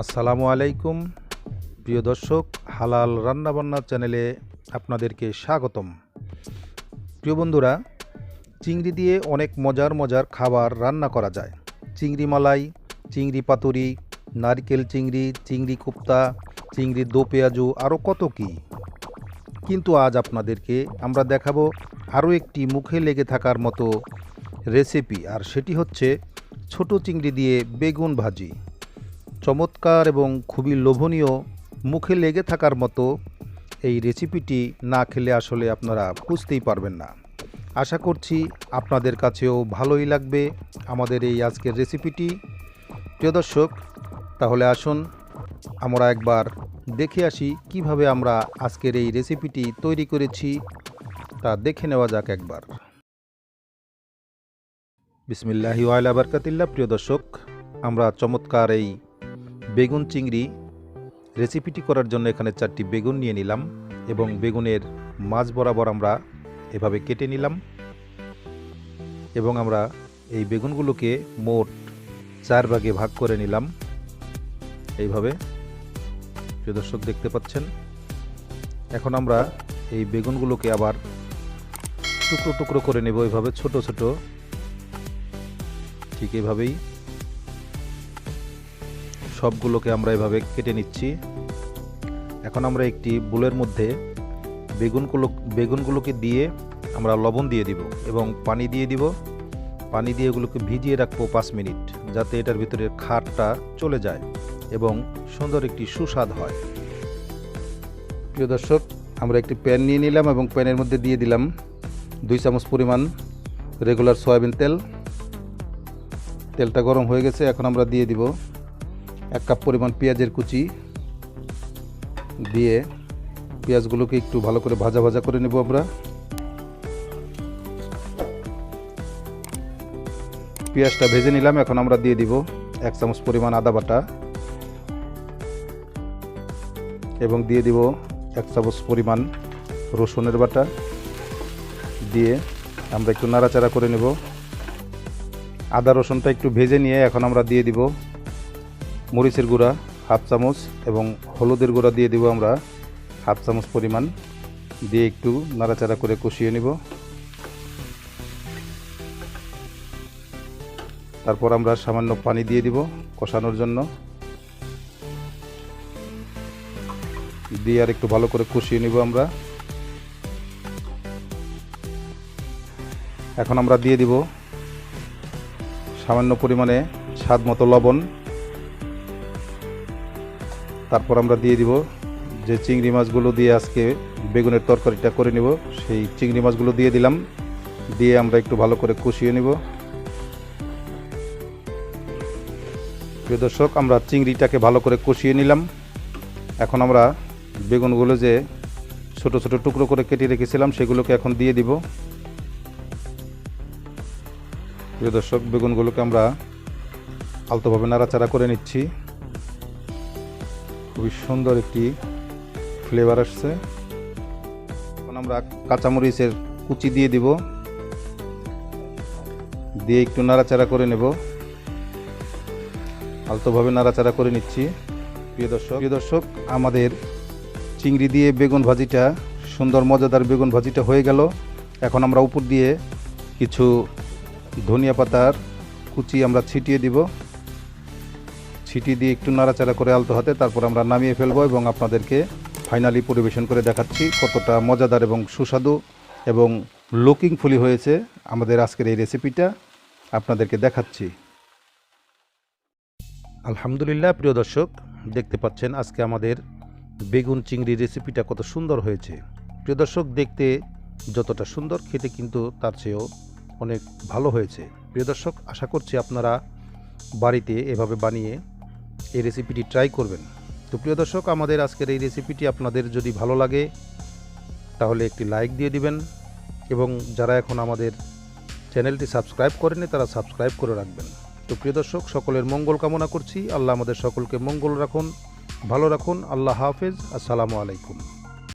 আসসালামু আলাইকুম প্রিয় দর্শক, হালাল রান্নাবান্না চ্যানেলে আপনাদেরকে স্বাগতম। প্রিয় বন্ধুরা, চিংড়ি দিয়ে অনেক মজার খাবার রান্না করা যায়। চিংড়ি মালাই, চিংড়ি পাতুরি, নারকেল চিংড়ি, চিংড়ি কোপ্তা, চিংড়ি দো পেঁয়াজু, আরও কত কী। কিন্তু আজ আপনাদেরকে আমরা দেখাবো আরও একটি মুখে লেগে থাকার মতো রেসিপি, আর সেটি হচ্ছে ছোট চিংড়ি দিয়ে বেগুন ভাজি। চমৎকার এবং খুবই লোভনীয়, মুখে লেগে থাকার মতো এই রেসিপিটি না খেলে আসলে আপনারা বুঝতেই পারবেন না। আশা করছি আপনাদের কাছেও ভালোই লাগবে আমাদের এই আজকের রেসিপিটি। প্রিয় দর্শক, তাহলে আসুন আমরা একবার দেখে আসি কিভাবে আমরা আজকের এই রেসিপিটি তৈরি করেছি, তা দেখে নেওয়া যাক একবার। বিসমিল্লাহি ওয়া আলা বারাকাতিল্লাহ। প্রিয় দর্শক, আমরা চমৎকার এই বেগুন চিংড়ি রেসিপিটি করার জন্য এখানে 4টি বেগুন নিয়ে নিলাম এবং বেগুনের মাঝ বরাবর আমরা এভাবে কেটে নিলাম এবং আমরা এই বেগুনগুলোকে মোট 4 ভাগে ভাগ করে নিলাম এইভাবে। প্রিয় দর্শক, দেখতে পাচ্ছেন। এখন আমরা এই বেগুনগুলোকে আবার টুকরো টুকরো করে নেব, এইভাবে ছোট ছোট, ঠিক এভাবেই সবগুলোকে আমরা এভাবে কেটে নিচ্ছি। এখন আমরা একটি বোলের মধ্যে বেগুনগুলোকে দিয়ে আমরা লবণ দিয়ে দিব এবং পানি দিয়ে দিব। পানি দিয়ে এগুলোকে ভিজিয়ে রাখবো 5 মিনিট, যাতে এটার ভিতরে খারটা চলে যায় এবং সুন্দর একটি সুস্বাদ হয়। প্রিয় দর্শক, আমরা একটি প্যান নিয়ে নিলাম এবং প্যানের মধ্যে দিয়ে দিলাম 2 চামচ পরিমাণ রেগুলার সয়াবিন তেল। তেলটা গরম হয়ে গেছে। এখন আমরা দিয়ে দিব 1 কাপ পরিমাণ পেঁয়াজের কুচি। দিয়ে পেঁয়াজগুলোকে একটু ভালো করে ভাজা করে নেব আমরা। পেঁয়াজটা ভেজে নিলাম। এখন আমরা দিয়ে দিব 1 চামচ পরিমাণ আদা বাটা এবং দিয়ে দিব 1 চামচ পরিমাণ রসুনের বাটা। দিয়ে আমরা একটু নাড়াচাড়া করে নেব। আদা রসুনটা একটু ভেজে নিয়ে এখন আমরা দিয়ে দিব মরিচের গুঁড়া 1/2 চামচ এবং হলুদের গুঁড়া দিয়ে দিব আমরা 1/2 চামচ পরিমাণ। দিয়ে একটু নাড়াচাড়া করে কষিয়ে নিব। তারপর আমরা সামান্য পানি দিয়ে দিব কষানোর জন্য। দিয়ে আর একটু ভালো করে কষিয়ে নিব আমরা। এখন আমরা দিয়ে দিব সামান্য পরিমাণে স্বাদ মতো লবণ। তারপর আমরা দিয়ে দিব যে চিংড়ি মাছগুলো দিয়ে আজকে বেগুনের তরকারিটা করে নিব, সেই চিংড়ি মাছগুলো দিয়ে দিলাম। দিয়ে আমরা একটু ভালো করে কষিয়ে নিব। প্রিয় দর্শক, আমরা চিংড়িটাকে ভালো করে কষিয়ে নিলাম। এখন আমরা বেগুনগুলো যে ছোট ছোট টুকরো করে কেটে রেখেছিলাম সেগুলোকে এখন দিয়ে দিব। প্রিয় দর্শক, বেগুনগুলোকে আমরা আলতোভাবে নাড়াচাড়া করে নিচ্ছি। খুবই সুন্দর একটি ফ্লেভার আসছে। এখন আমরা কাঁচামরিচের কুচি দিয়ে দিব। দিয়ে একটু নাড়াচাড়া করে নেব। আলতোভাবে নাড়াচাড়া করে নিচ্ছি। প্রিয় দর্শক, আমাদের চিংড়ি দিয়ে বেগুন ভাজিটা, সুন্দর মজাদার বেগুন ভাজিটা হয়ে গেল। এখন আমরা উপর দিয়ে কিছু ধনিয়া পাতার কুচি আমরা ছিটিয়ে দিব। ছিটিয়ে দিয়ে একটু নাড়াচাড়া করে আলতো হাতে তারপর আমরা নামিয়ে ফেলবো এবং আপনাদেরকে ফাইনালি পরিবেশন করে দেখাচ্ছি কতটা মজাদার এবং সুস্বাদু এবং লুকিংফুলি হয়েছে আমাদের আজকের এই রেসিপিটা আপনাদেরকে দেখাচ্ছি। আলহামদুলিল্লাহ। প্রিয় দর্শক, দেখতে পাচ্ছেন আজকে আমাদের বেগুন চিংড়ি রেসিপিটা কত সুন্দর হয়েছে। প্রিয় দর্শক, দেখতে যতটা সুন্দর, খেতে কিন্তু তার চেয়েও অনেক ভালো হয়েছে। প্রিয় দর্শক, আশা করছি আপনারা বাড়িতে এভাবে বানিয়ে এই রেসিপিটি ট্রাই করবেন। তো প্রিয় দর্শক, আমাদের আজকের এই রেসিপিটি আপনাদের যদি ভালো লাগে তাহলে একটি লাইক দিয়ে দিবেন এবং যারা এখন আমাদের চ্যানেলটি সাবস্ক্রাইব করেনি তারা সাবস্ক্রাইব করে রাখবেন। তো প্রিয় দর্শক, সকলের মঙ্গল কামনা করছি। আল্লাহ আমাদের সকলকে মঙ্গল রাখুন, ভালো রাখুন। আল্লাহ হাফেজ। আসসালামু আলাইকুম।